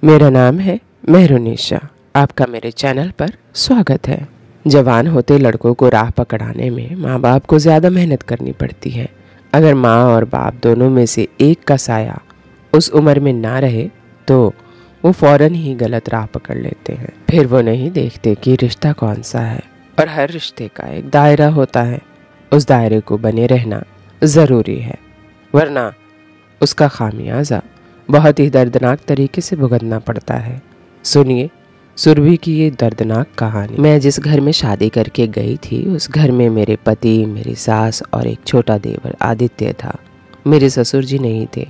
मेरा नाम है मेहरुनिशा। आपका मेरे चैनल पर स्वागत है। जवान होते लड़कों को राह पकड़ाने में माँ बाप को ज़्यादा मेहनत करनी पड़ती है। अगर माँ और बाप दोनों में से एक का साया उस उम्र में ना रहे तो वो फौरन ही गलत राह पकड़ लेते हैं। फिर वो नहीं देखते कि रिश्ता कौन सा है, और हर रिश्ते का एक दायरा होता है। उस दायरे को बने रहना ज़रूरी है, वरना उसका खामियाजा बहुत ही दर्दनाक तरीके से भुगतना पड़ता है। सुनिए सुरभि की ये दर्दनाक कहानी। मैं जिस घर में शादी करके गई थी उस घर में मेरे पति, मेरी सास और एक छोटा देवर आदित्य था। मेरे ससुर जी नहीं थे।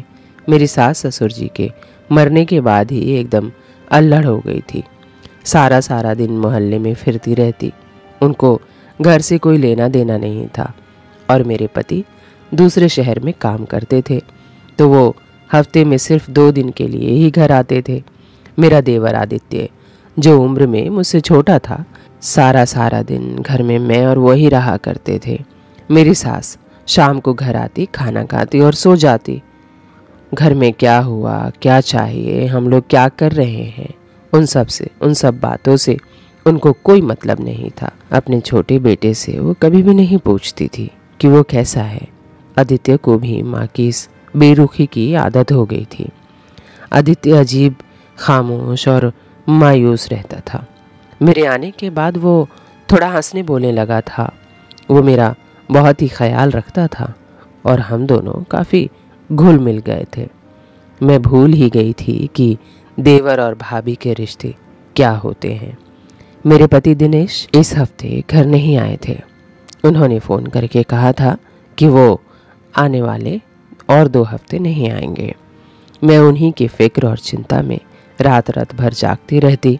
मेरी सास ससुर जी के मरने के बाद ही एकदम अल्हड़ हो गई थी। सारा दिन मोहल्ले में फिरती रहती। उनको घर से कोई लेना देना नहीं था, और मेरे पति दूसरे शहर में काम करते थे, तो वो हफ्ते में सिर्फ 2 दिन के लिए ही घर आते थे। मेरा देवर आदित्य, जो उम्र में मुझसे छोटा था, सारा दिन घर में मैं और वही रहा करते थे। मेरी सास शाम को घर आती, खाना खाती और सो जाती। घर में क्या हुआ, क्या चाहिए, हम लोग क्या कर रहे हैं, उन सब बातों से उनको कोई मतलब नहीं था। अपने छोटे बेटे से वो कभी भी नहीं पूछती थी कि वो कैसा है। आदित्य को भी माँ की इस बेरुखी की आदत हो गई थी। आदित्य अजीब खामोश और मायूस रहता था। मेरे आने के बाद वो थोड़ा हंसने बोलने लगा था। वो मेरा बहुत ही ख्याल रखता था और हम दोनों काफ़ी घुल मिल गए थे। मैं भूल ही गई थी कि देवर और भाभी के रिश्ते क्या होते हैं। मेरे पति दिनेश इस हफ्ते घर नहीं आए थे। उन्होंने फ़ोन करके कहा था कि वो आने वाले और 2 हफ्ते नहीं आएंगे। मैं उन्हीं की फिक्र और चिंता में रात भर जागती रहती।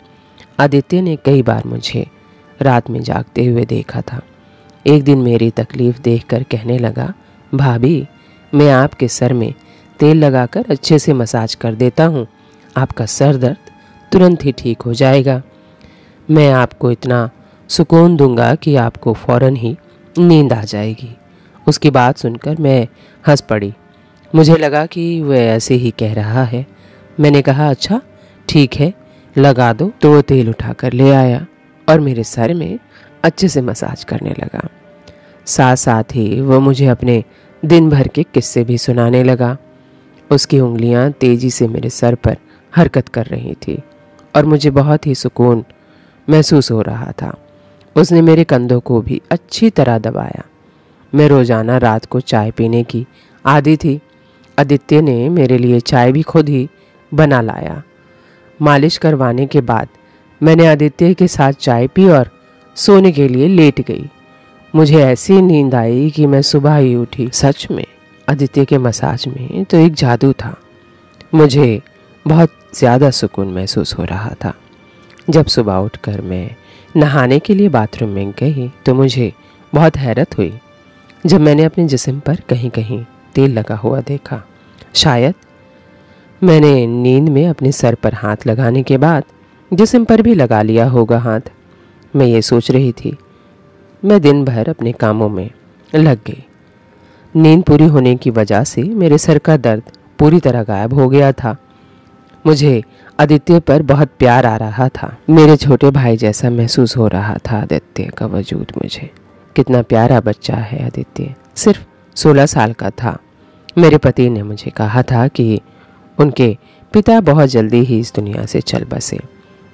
आदित्य ने कई बार मुझे रात में जागते हुए देखा था। एक दिन मेरी तकलीफ़ देखकर कहने लगा, भाभी, मैं आपके सर में तेल लगाकर अच्छे से मसाज कर देता हूँ, आपका सर दर्द तुरंत ही ठीक हो जाएगा। मैं आपको इतना सुकून दूंगा कि आपको फ़ौरन ही नींद आ जाएगी। उसकी बात सुनकर मैं हंस पड़ी। मुझे लगा कि वह ऐसे ही कह रहा है। मैंने कहा, अच्छा ठीक है, लगा दो। तो वो तेल उठाकर ले आया और मेरे सर में अच्छे से मसाज करने लगा। साथ ही वो मुझे अपने दिन भर के किस्से भी सुनाने लगा। उसकी उंगलियां तेजी से मेरे सर पर हरकत कर रही थी और मुझे बहुत ही सुकून महसूस हो रहा था। उसने मेरे कंधों को भी अच्छी तरह दबाया। मैं रोज़ाना रात को चाय पीने की आदी थी। आदित्य ने मेरे लिए चाय भी खुद ही बना लाया। मालिश करवाने के बाद मैंने आदित्य के साथ चाय पी और सोने के लिए लेट गई। मुझे ऐसी नींद आई कि मैं सुबह ही उठी। सच में आदित्य के मसाज में तो एक जादू था। मुझे बहुत ज़्यादा सुकून महसूस हो रहा था। जब सुबह उठकर मैं नहाने के लिए बाथरूम में गई तो मुझे बहुत हैरत हुई जब मैंने अपने जिस्म पर कहीं कहीं तेल लगा हुआ देखा। शायद मैंने नींद में अपने सर पर हाथ लगाने के बाद जिस्म पर भी लगा लिया होगा हाथ। मैं ये सोच रही थी। मैं दिन भर अपने कामों में लग गई। नींद पूरी होने की वजह से मेरे सर का दर्द पूरी तरह गायब हो गया था। मुझे आदित्य पर बहुत प्यार आ रहा था। मेरे छोटे भाई जैसा महसूस हो रहा था आदित्य का वजूद मुझे। कितना प्यारा बच्चा है आदित्य। सिर्फ 16 साल का था। मेरे पति ने मुझे कहा था कि उनके पिता बहुत जल्दी ही इस दुनिया से चल बसे,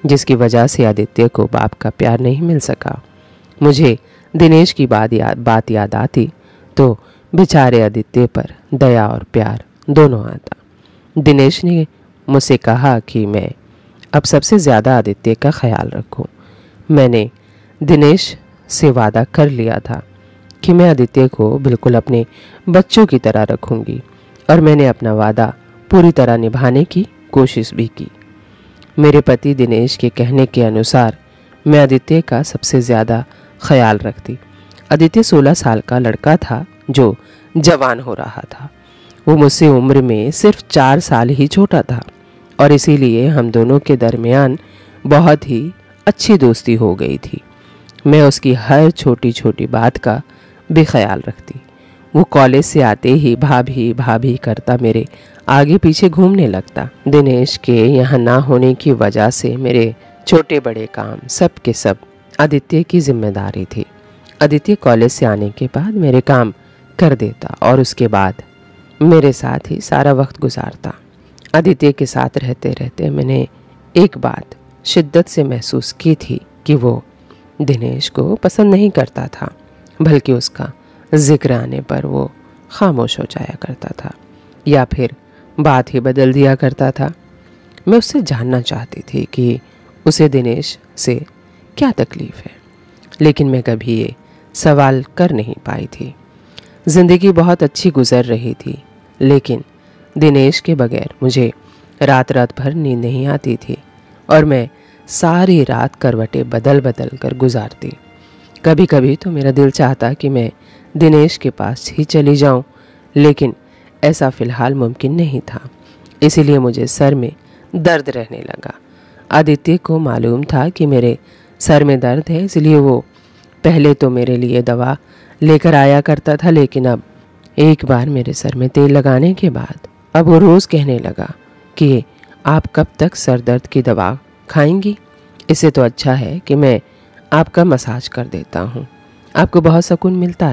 जिसकी वजह से आदित्य को बाप का प्यार नहीं मिल सका। मुझे दिनेश की बात याद आती तो बेचारे आदित्य पर दया और प्यार दोनों आता। दिनेश ने मुझसे कहा कि मैं अब सबसे ज़्यादा आदित्य का ख्याल रखूं। मैंने दिनेश से वादा कर लिया था कि मैं आदित्य को बिल्कुल अपने बच्चों की तरह रखूंगी, और मैंने अपना वादा पूरी तरह निभाने की कोशिश भी की। मेरे पति दिनेश के कहने के अनुसार मैं आदित्य का सबसे ज़्यादा ख्याल रखती। आदित्य 16 साल का लड़का था जो जवान हो रहा था। वो मुझसे उम्र में सिर्फ 4 साल ही छोटा था, और इसीलिए हम दोनों के दरमियान बहुत ही अच्छी दोस्ती हो गई थी। मैं उसकी हर छोटी छोटी बात का बेख्याल रखती। वो कॉलेज से आते ही भाभी भाभी करता मेरे आगे पीछे घूमने लगता। दिनेश के यहाँ ना होने की वजह से मेरे छोटे बड़े काम सब के सब आदित्य की जिम्मेदारी थी। आदित्य कॉलेज से आने के बाद मेरे काम कर देता और उसके बाद मेरे साथ ही सारा वक्त गुजारता। आदित्य के साथ रहते रहते मैंने एक बात शिद्दत से महसूस की थी कि वो दिनेश को पसंद नहीं करता था, बल्कि उसका जिक्र आने पर वो खामोश हो जाया करता था या फिर बात ही बदल दिया करता था। मैं उससे जानना चाहती थी कि उसे दिनेश से क्या तकलीफ़ है, लेकिन मैं कभी ये सवाल कर नहीं पाई थी। ज़िंदगी बहुत अच्छी गुजर रही थी, लेकिन दिनेश के बगैर मुझे रात रात भर नींद नहीं आती थी और मैं सारी रात करवटें बदल बदल कर गुजारती। कभी कभी तो मेरा दिल चाहता कि मैं दिनेश के पास ही चली जाऊं, लेकिन ऐसा फ़िलहाल मुमकिन नहीं था। इसीलिए मुझे सर में दर्द रहने लगा। आदित्य को मालूम था कि मेरे सर में दर्द है, इसलिए वो पहले तो मेरे लिए दवा लेकर आया करता था, लेकिन अब एक बार मेरे सर में तेल लगाने के बाद अब वो रोज़ कहने लगा कि आप कब तक सर दर्द की दवा खाएंगी? इससे तो अच्छा है कि मैं आपका मसाज कर देता हूँ, आपको बहुत सुकून मिलता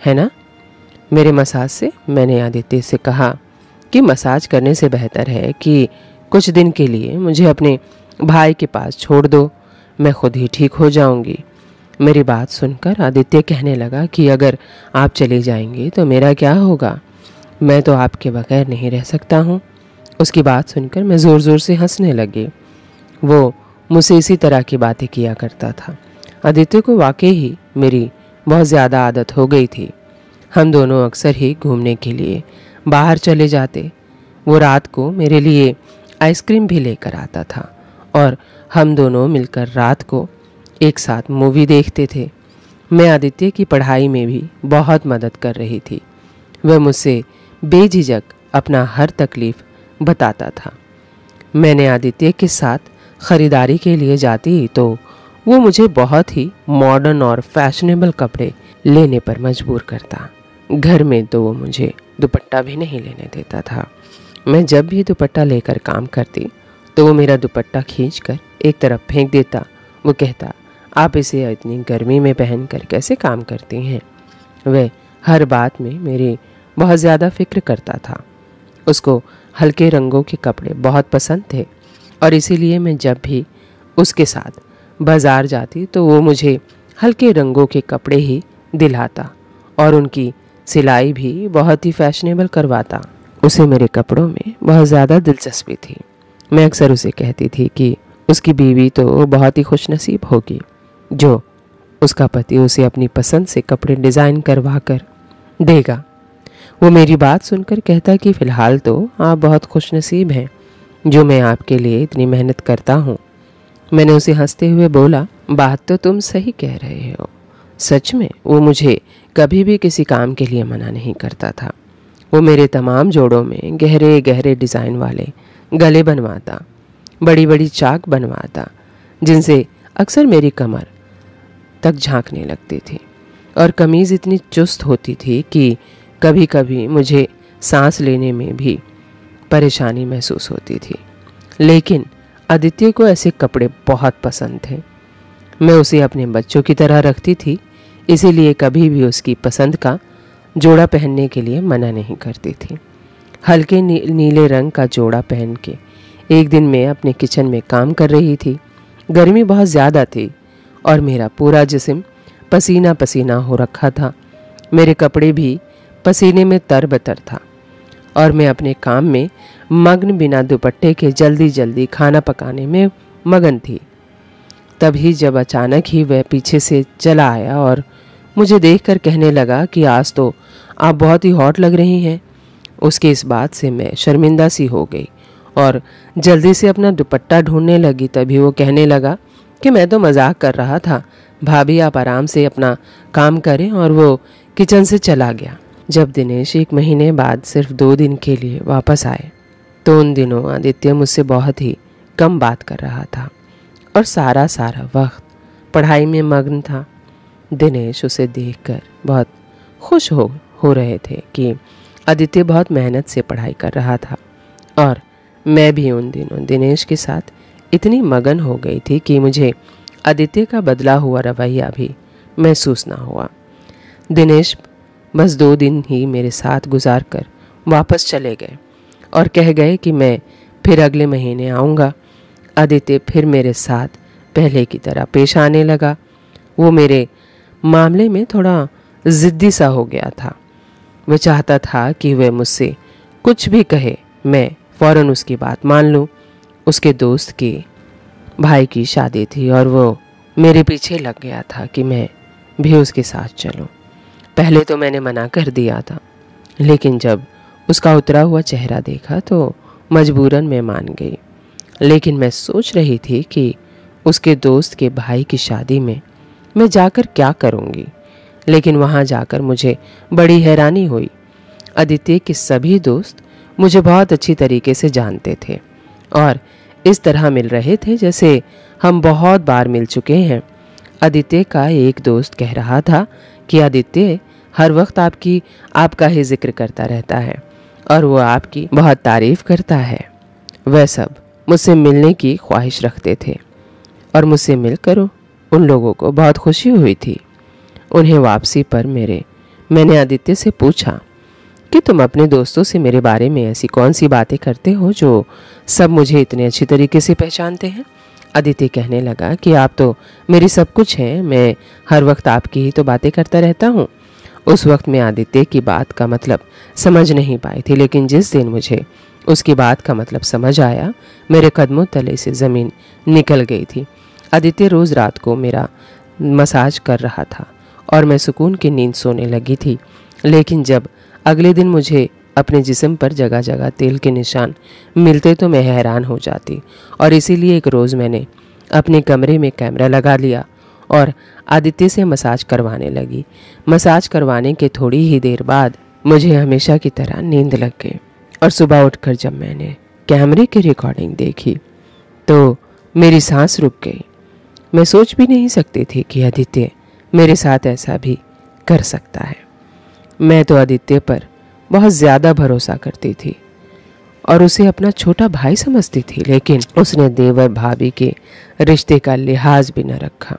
है ना? मेरे मसाज से मैंने आदित्य से कहा कि मसाज करने से बेहतर है कि कुछ दिन के लिए मुझे अपने भाई के पास छोड़ दो, मैं खुद ही ठीक हो जाऊंगी। मेरी बात सुनकर आदित्य कहने लगा कि अगर आप चले जाएंगे तो मेरा क्या होगा, मैं तो आपके बगैर नहीं रह सकता हूँ। उसकी बात सुनकर मैं ज़ोर ज़ोर से हंसने लगी। वो मुझसे इसी तरह की बातें किया करता था। आदित्य को वाकई ही मेरी बहुत ज़्यादा आदत हो गई थी। हम दोनों अक्सर ही घूमने के लिए बाहर चले जाते। वो रात को मेरे लिए आइसक्रीम भी लेकर आता था और हम दोनों मिलकर रात को एक साथ मूवी देखते थे। मैं आदित्य की पढ़ाई में भी बहुत मदद कर रही थी। वह मुझसे बेझिझक अपना हर तकलीफ़ बताता था। मैंने आदित्य के साथ ख़रीदारी के लिए जाती तो वो मुझे बहुत ही मॉडर्न और फैशनेबल कपड़े लेने पर मजबूर करता। घर में तो वो मुझे दुपट्टा भी नहीं लेने देता था। मैं जब भी दुपट्टा लेकर काम करती तो वो मेरा दुपट्टा खींचकर एक तरफ फेंक देता। वो कहता, आप इसे इतनी गर्मी में पहनकर कैसे काम करती हैं? वह हर बात में मेरी बहुत ज़्यादा फिक्र करता था। उसको हल्के रंगों के कपड़े बहुत पसंद थे और इसीलिए मैं जब भी उसके साथ बाज़ार जाती तो वो मुझे हल्के रंगों के कपड़े ही दिलाता और उनकी सिलाई भी बहुत ही फैशनेबल करवाता। उसे मेरे कपड़ों में बहुत ज़्यादा दिलचस्पी थी। मैं अक्सर उसे कहती थी कि उसकी बीवी तो बहुत ही खुशनसीब होगी जो उसका पति उसे अपनी पसंद से कपड़े डिज़ाइन करवा कर देगा। वो मेरी बात सुनकर कहता कि फ़िलहाल तो आप बहुत खुशनसीब हैं जो मैं आपके लिए इतनी मेहनत करता हूँ। मैंने उसे हंसते हुए बोला, बात तो तुम सही कह रहे हो। सच में वो मुझे कभी भी किसी काम के लिए मना नहीं करता था। वो मेरे तमाम जोड़ों में गहरे गहरे डिज़ाइन वाले गले बनवाता, बड़ी बड़ी चाक बनवाता, जिनसे अक्सर मेरी कमर तक झांकने लगती थी और कमीज़ इतनी चुस्त होती थी कि कभी कभी मुझे सांस लेने में भी परेशानी महसूस होती थी। लेकिन आदित्य को ऐसे कपड़े बहुत पसंद थे। मैं उसे अपने बच्चों की तरह रखती थी, इसीलिए कभी भी उसकी पसंद का जोड़ा पहनने के लिए मना नहीं करती थी। हल्के नीले रंग का जोड़ा पहन के एक दिन मैं अपने किचन में काम कर रही थी। गर्मी बहुत ज़्यादा थी और मेरा पूरा जिस्म पसीना पसीना हो रखा था। मेरे कपड़े भी पसीने में तरबतर था और मैं अपने काम में मग्न बिना दुपट्टे के जल्दी जल्दी खाना पकाने में मगन थी। तभी जब अचानक ही वह पीछे से चला आया और मुझे देखकर कहने लगा कि आज तो आप बहुत ही हॉट लग रही हैं। उसके इस बात से मैं शर्मिंदा सी हो गई और जल्दी से अपना दुपट्टा ढूंढने लगी। तभी वो कहने लगा कि मैं तो मजाक कर रहा था, भाभी आप आराम से अपना काम करें, और वो किचन से चला गया। जब दिनेश 1 महीने बाद सिर्फ 2 दिन के लिए वापस आए तो उन दिनों आदित्य मुझसे बहुत ही कम बात कर रहा था और सारा वक्त पढ़ाई में मग्न था। दिनेश उसे देखकर बहुत खुश हो हो रहे थे कि आदित्य बहुत मेहनत से पढ़ाई कर रहा था और मैं भी उन दिनों दिनेश के साथ इतनी मगन हो गई थी कि मुझे आदित्य का बदला हुआ रवैया भी महसूस ना हुआ। दिनेश बस 2 दिन ही मेरे साथ गुजार कर वापस चले गए और कह गए कि मैं फिर अगले महीने आऊँगा। आदित्य फिर मेरे साथ पहले की तरह पेश आने लगा। वो मेरे मामले में थोड़ा ज़िद्दी सा हो गया था। वह चाहता था कि वह मुझसे कुछ भी कहे मैं फ़ौरन उसकी बात मान लूँ। उसके दोस्त के भाई की शादी थी और वो मेरे पीछे लग गया था कि मैं भी उसके साथ चलूँ। पहले तो मैंने मना कर दिया था, लेकिन जब उसका उतरा हुआ चेहरा देखा तो मजबूरन मैं मान गई। लेकिन मैं सोच रही थी कि उसके दोस्त के भाई की शादी में मैं जाकर क्या करूँगी। लेकिन वहाँ जाकर मुझे बड़ी हैरानी हुई। आदित्य के सभी दोस्त मुझे बहुत अच्छी तरीके से जानते थे और इस तरह मिल रहे थे जैसे हम बहुत बार मिल चुके हैं। आदित्य का एक दोस्त कह रहा था कि आदित्य हर वक्त आपका ही जिक्र करता रहता है और वो आपकी बहुत तारीफ करता है। वह सब मुझसे मिलने की ख्वाहिश रखते थे और मुझसे मिलकर उन लोगों को बहुत खुशी हुई थी। उन्हें वापसी पर मैंने आदित्य से पूछा कि तुम अपने दोस्तों से मेरे बारे में ऐसी कौन सी बातें करते हो जो सब मुझे इतने अच्छी तरीके से पहचानते हैं। आदित्य कहने लगा कि आप तो मेरी सब कुछ हैं, मैं हर वक्त आपकी ही तो बातें करता रहता हूँ। उस वक्त मैं आदित्य की बात का मतलब समझ नहीं पाई थी, लेकिन जिस दिन मुझे उसकी बात का मतलब समझ आया मेरे कदमों तले से ज़मीन निकल गई थी। आदित्य रोज़ रात को मेरा मसाज कर रहा था और मैं सुकून की नींद सोने लगी थी। लेकिन जब अगले दिन मुझे अपने जिस्म पर जगह जगह तेल के निशान मिलते तो मैं हैरान हो जाती और इसीलिए एक रोज़ मैंने अपने कमरे में कैमरा लगा लिया और आदित्य से मसाज करवाने लगी। मसाज करवाने के थोड़ी ही देर बाद मुझे हमेशा की तरह नींद लग गई और सुबह उठकर जब मैंने कैमरे की रिकॉर्डिंग देखी तो मेरी सांस रुक गई। मैं सोच भी नहीं सकती थी कि आदित्य मेरे साथ ऐसा भी कर सकता है। मैं तो आदित्य पर बहुत ज़्यादा भरोसा करती थी और उसे अपना छोटा भाई समझती थी, लेकिन उसने देवर भाभी के रिश्ते का लिहाज भी न रखा।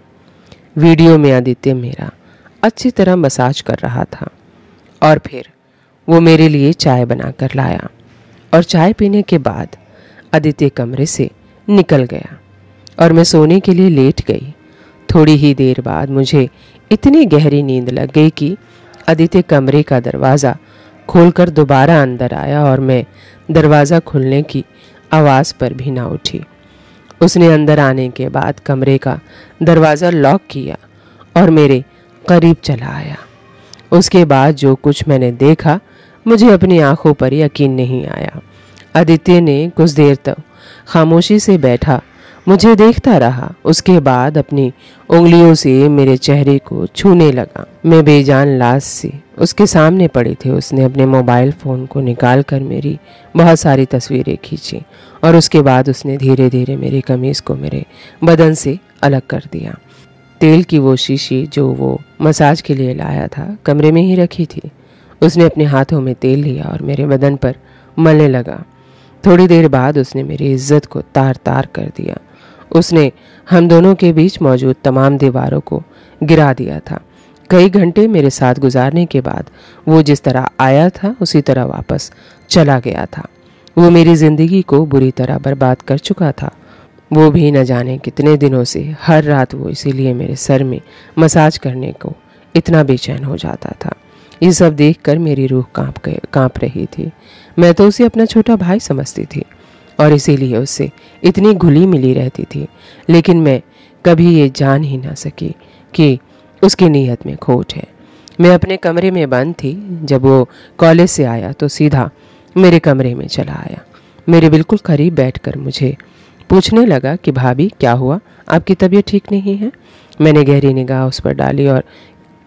वीडियो में आदित्य मेरा अच्छी तरह मसाज कर रहा था और फिर वो मेरे लिए चाय बनाकर लाया और चाय पीने के बाद आदित्य कमरे से निकल गया और मैं सोने के लिए लेट गई। थोड़ी ही देर बाद मुझे इतनी गहरी नींद लग गई कि आदित्य कमरे का दरवाज़ा खोलकर दोबारा अंदर आया और मैं दरवाज़ा खुलने की आवाज़ पर भी ना उठी। उसने अंदर आने के बाद कमरे का दरवाज़ा लॉक किया और मेरे करीब चला आया। उसके बाद जो कुछ मैंने देखा मुझे अपनी आंखों पर यकीन नहीं आया। आदित्य ने कुछ देर तक खामोशी से बैठा मुझे देखता रहा। उसके बाद अपनी उंगलियों से मेरे चेहरे को छूने लगा। मैं बेजान लाश से उसके सामने पड़ी थी। उसने अपने मोबाइल फ़ोन को निकाल कर मेरी बहुत सारी तस्वीरें खींची और उसके बाद उसने धीरे धीरे मेरी कमीज़ को मेरे बदन से अलग कर दिया। तेल की वो शीशी जो वो मसाज के लिए लाया था कमरे में ही रखी थी। उसने अपने हाथों में तेल लिया और मेरे बदन पर मलने लगा। थोड़ी देर बाद उसने मेरी इज्जत को तार तार कर दिया। उसने हम दोनों के बीच मौजूद तमाम दीवारों को गिरा दिया था। कई घंटे मेरे साथ गुजारने के बाद वो जिस तरह आया था उसी तरह वापस चला गया था। वो मेरी ज़िंदगी को बुरी तरह बर्बाद कर चुका था। वो भी न जाने कितने दिनों से हर रात वो इसीलिए मेरे सर में मसाज करने को इतना बेचैन हो जाता था। ये सब देखकर मेरी रूह कांप रही थी। मैं तो उसे अपना छोटा भाई समझती थी और इसीलिए उससे इतनी घुली मिली रहती थी, लेकिन मैं कभी ये जान ही ना सकी कि उसकी नीयत में खोट है। मैं अपने कमरे में बंद थी। जब वो कॉलेज से आया तो सीधा मेरे कमरे में चला आया। मेरे बिल्कुल करीब बैठकर मुझे पूछने लगा कि भाभी क्या हुआ, आपकी तबीयत ठीक नहीं है। मैंने गहरी निगाह उस पर डाली और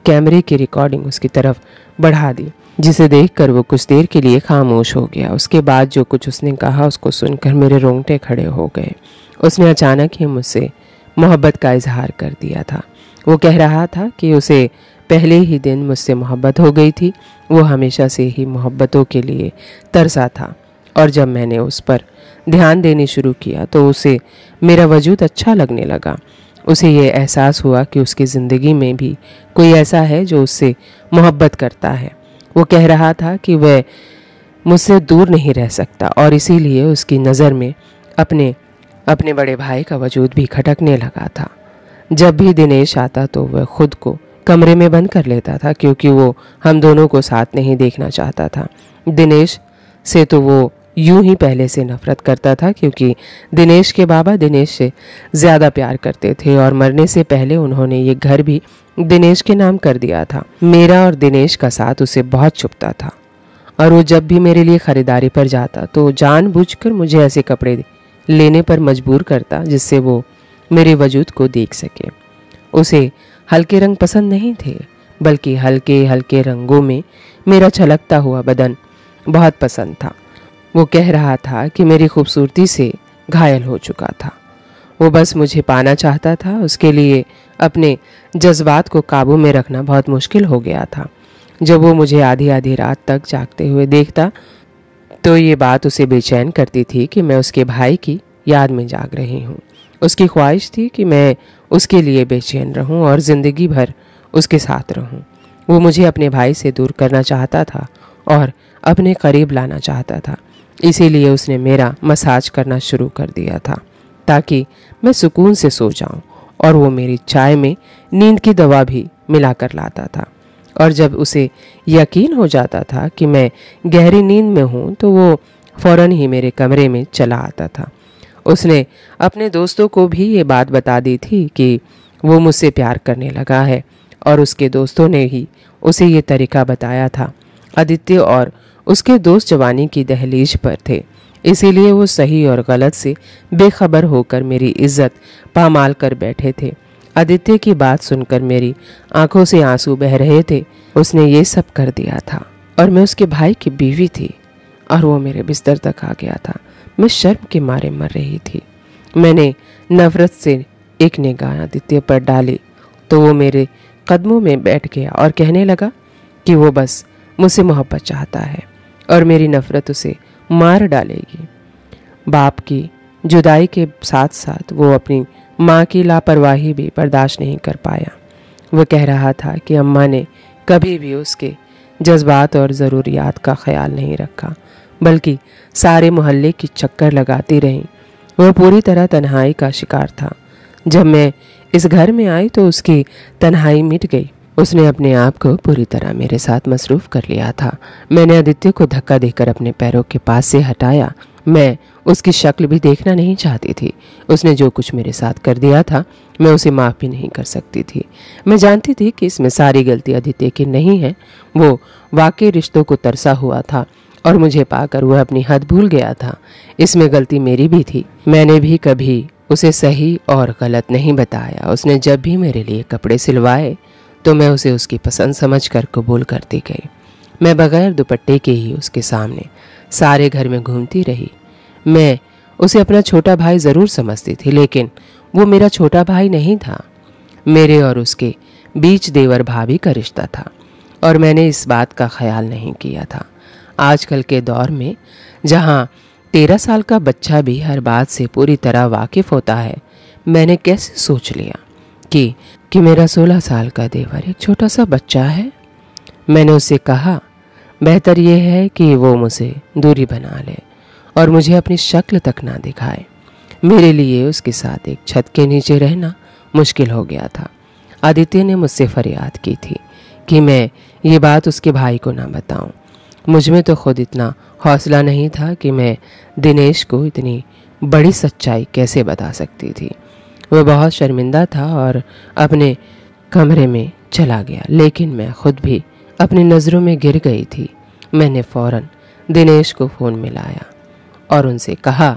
कैमरे की रिकॉर्डिंग उसकी तरफ बढ़ा दी, जिसे देखकर वो कुछ देर के लिए खामोश हो गया। उसके बाद जो कुछ उसने कहा उसको सुनकर मेरे रोंगटे खड़े हो गए। उसने अचानक ही मुझसे मोहब्बत का इजहार कर दिया था वो कह रहा था कि उसे पहले ही दिन मुझसे मोहब्बत हो गई थी। वो हमेशा से ही मोहब्बतों के लिए तरसा था और जब मैंने उस पर ध्यान देने शुरू किया तो उसे मेरा वजूद अच्छा लगने लगा। उसे ये एहसास हुआ कि उसकी ज़िंदगी में भी कोई ऐसा है जो उससे मोहब्बत करता है। वो कह रहा था कि वह मुझसे दूर नहीं रह सकता और इसीलिए उसकी नज़र में अपने बड़े भाई का वजूद भी खटकने लगा था। जब भी दिनेश आता तो वह खुद को कमरे में बंद कर लेता था क्योंकि वो हम दोनों को साथ नहीं देखना चाहता था। दिनेश से तो वो यूं ही पहले से नफरत करता था क्योंकि दिनेश के बाबा दिनेश से ज़्यादा प्यार करते थे और मरने से पहले उन्होंने ये घर भी दिनेश के नाम कर दिया था। मेरा और दिनेश का साथ उसे बहुत चुभता था और वो जब भी मेरे लिए ख़रीदारी पर जाता तो जानबूझकर मुझे ऐसे कपड़े लेने पर मजबूर करता जिससे वो मेरे वजूद को देख सके। उसे हल्के रंग पसंद नहीं थे बल्कि हल्के हल्के रंगों में मेरा छलकता हुआ बदन बहुत पसंद था। वो कह रहा था कि मेरी खूबसूरती से घायल हो चुका था। वो बस मुझे पाना चाहता था। उसके लिए अपने जज्बात को काबू में रखना बहुत मुश्किल हो गया था। जब वो मुझे आधी आधी रात तक जागते हुए देखता तो ये बात उसे बेचैन करती थी कि मैं उसके भाई की याद में जाग रही हूँ। उसकी ख्वाहिश थी कि मैं उसके लिए बेचैन रहूं और ज़िंदगी भर उसके साथ रहूं। वो मुझे अपने भाई से दूर करना चाहता था और अपने करीब लाना चाहता था। इसीलिए उसने मेरा मसाज करना शुरू कर दिया था ताकि मैं सुकून से सो जाऊं और वो मेरी चाय में नींद की दवा भी मिलाकर लाता था। और जब उसे यकीन हो जाता था कि मैं गहरी नींद में हूँ तो वो फ़ौरन ही मेरे कमरे में चला आता था। उसने अपने दोस्तों को भी ये बात बता दी थी कि वो मुझसे प्यार करने लगा है और उसके दोस्तों ने ही उसे ये तरीका बताया था। आदित्य और उसके दोस्त जवानी की दहलीज पर थे, इसीलिए वो सही और गलत से बेखबर होकर मेरी इज्जत पामाल कर बैठे थे। आदित्य की बात सुनकर मेरी आंखों से आंसू बह रहे थे। उसने ये सब कर दिया था और मैं उसके भाई की बीवी थी और वो मेरे बिस्तर तक आ गया था। मैं शर्म के मारे मर रही थी। मैंने नफरत से एक निगाह आदित्य पर डाली तो वो मेरे कदमों में बैठ गया और कहने लगा कि वो बस मुझसे मोहब्बत चाहता है और मेरी नफरत उसे मार डालेगी। बाप की जुदाई के साथ साथ वो अपनी माँ की लापरवाही भी बर्दाश्त नहीं कर पाया। वह कह रहा था कि अम्मा ने कभी भी उसके जज्बात और ज़रूरियात का ख्याल नहीं रखा बल्कि सारे मोहल्ले की चक्कर लगाती रही। वह पूरी तरह तन्हाई का शिकार था। जब मैं इस घर में आई तो उसकी तन्हाई मिट गई। उसने अपने आप को पूरी तरह मेरे साथ मसरूफ़ कर लिया था। मैंने आदित्य को धक्का देकर अपने पैरों के पास से हटाया। मैं उसकी शक्ल भी देखना नहीं चाहती थी। उसने जो कुछ मेरे साथ कर दिया था मैं उसे माफ़ भी नहीं कर सकती थी। मैं जानती थी कि इसमें सारी गलती आदित्य की नहीं है। वो वाकई रिश्तों को तरसा हुआ था और मुझे पाकर वह अपनी हद भूल गया था। इसमें गलती मेरी भी थी। मैंने भी कभी उसे सही और गलत नहीं बताया। उसने जब भी मेरे लिए कपड़े सिलवाए तो मैं उसे उसकी पसंद समझकर कबूल करती गई। मैं बगैर दुपट्टे के ही उसके सामने सारे घर में घूमती रही। मैं उसे अपना छोटा भाई ज़रूर समझती थी लेकिन वो मेरा छोटा भाई नहीं था। मेरे और उसके बीच देवर भाभी का रिश्ता था और मैंने इस बात का ख्याल नहीं किया था। आजकल के दौर में जहाँ 13 साल का बच्चा भी हर बात से पूरी तरह वाकिफ़ होता है, मैंने कैसे सोच लिया कि मेरा 16 साल का देवर एक छोटा सा बच्चा है। मैंने उससे कहा बेहतर यह है कि वो मुझसे दूरी बना ले और मुझे अपनी शक्ल तक ना दिखाए। मेरे लिए उसके साथ एक छत के नीचे रहना मुश्किल हो गया था। आदित्य ने मुझसे फरियाद की थी कि मैं ये बात उसके भाई को ना बताऊं। मुझ में तो खुद इतना हौसला नहीं था कि मैं दिनेश को इतनी बड़ी सच्चाई कैसे बता सकती थी। वह बहुत शर्मिंदा था और अपने कमरे में चला गया, लेकिन मैं खुद भी अपनी नज़रों में गिर गई थी। मैंने फ़ौरन दिनेश को फ़ोन मिलाया और उनसे कहा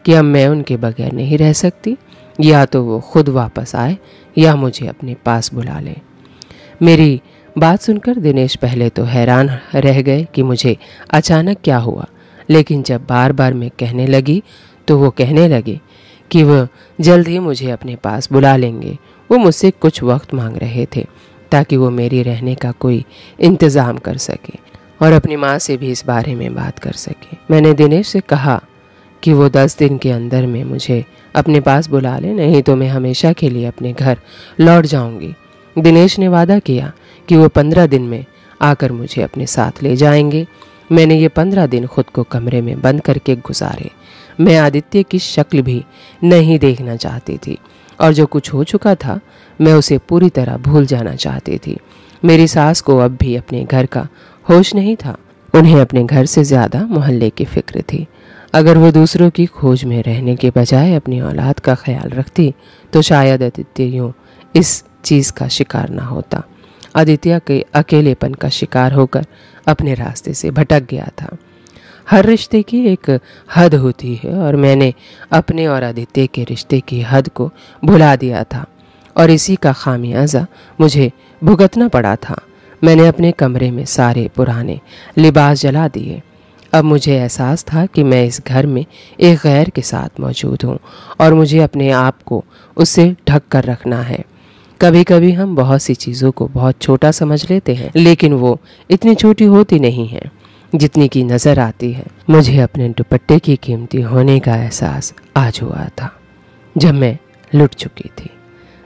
कि अब मैं उनके बगैर नहीं रह सकती। या तो वो खुद वापस आए या मुझे अपने पास बुला ले। मेरी बात सुनकर दिनेश पहले तो हैरान रह गए कि मुझे अचानक क्या हुआ, लेकिन जब बार बार मैं कहने लगी तो वो कहने लगे कि वह जल्द ही मुझे अपने पास बुला लेंगे। वो मुझसे कुछ वक्त मांग रहे थे ताकि वो मेरी रहने का कोई इंतज़ाम कर सके और अपनी माँ से भी इस बारे में बात कर सके। मैंने दिनेश से कहा कि वो 10 दिन के अंदर में मुझे अपने पास बुला ले, नहीं तो मैं हमेशा के लिए अपने घर लौट जाऊंगी। दिनेश ने वादा किया कि वो 15 दिन में आकर मुझे अपने साथ ले जाएंगे। मैंने ये 15 दिन खुद को कमरे में बंद करके गुजारे। मैं आदित्य की शक्ल भी नहीं देखना चाहती थी और जो कुछ हो चुका था मैं उसे पूरी तरह भूल जाना चाहती थी। मेरी सास को अब भी अपने घर का होश नहीं था। उन्हें अपने घर से ज़्यादा मोहल्ले की फिक्र थी। अगर वो दूसरों की खोज में रहने के बजाय अपनी औलाद का ख्याल रखती तो शायद आदित्य यूँ इस चीज़ का शिकार ना होता। आदित्य के अकेलेपन का शिकार होकर अपने रास्ते से भटक गया था। हर रिश्ते की एक हद होती है और मैंने अपने और आदित्य के रिश्ते की हद को भुला दिया था और इसी का खामियाजा मुझे भुगतना पड़ा था। मैंने अपने कमरे में सारे पुराने लिबास जला दिए। अब मुझे एहसास था कि मैं इस घर में एक गैर के साथ मौजूद हूँ और मुझे अपने आप को उससे ढक कर रखना है। कभी कभी हम बहुत सी चीज़ों को बहुत छोटा समझ लेते हैं, लेकिन वो इतनी छोटी होती नहीं है जितनी की नज़र आती है। मुझे अपने दुपट्टे की कीमती होने का एहसास आज हुआ था जब मैं लुट चुकी थी।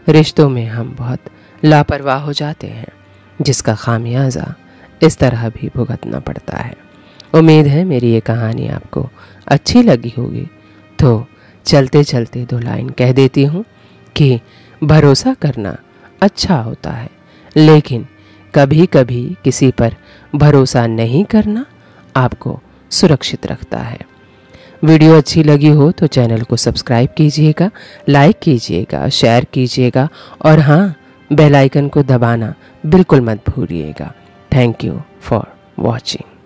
रिश्तों में हम बहुत लापरवाह हो जाते हैं जिसका खामियाजा इस तरह भी भुगतना पड़ता है। उम्मीद है मेरी ये कहानी आपको अच्छी लगी होगी। तो चलते चलते 2 लाइन कह देती हूँ कि भरोसा करना अच्छा होता है, लेकिन कभी कभी किसी पर भरोसा नहीं करना आपको सुरक्षित रखता है। वीडियो अच्छी लगी हो तो चैनल को सब्सक्राइब कीजिएगा, लाइक कीजिएगा, शेयर कीजिएगा और हाँ, बेल आइकन को दबाना बिल्कुल मत भूलिएगा। Thank you for watching.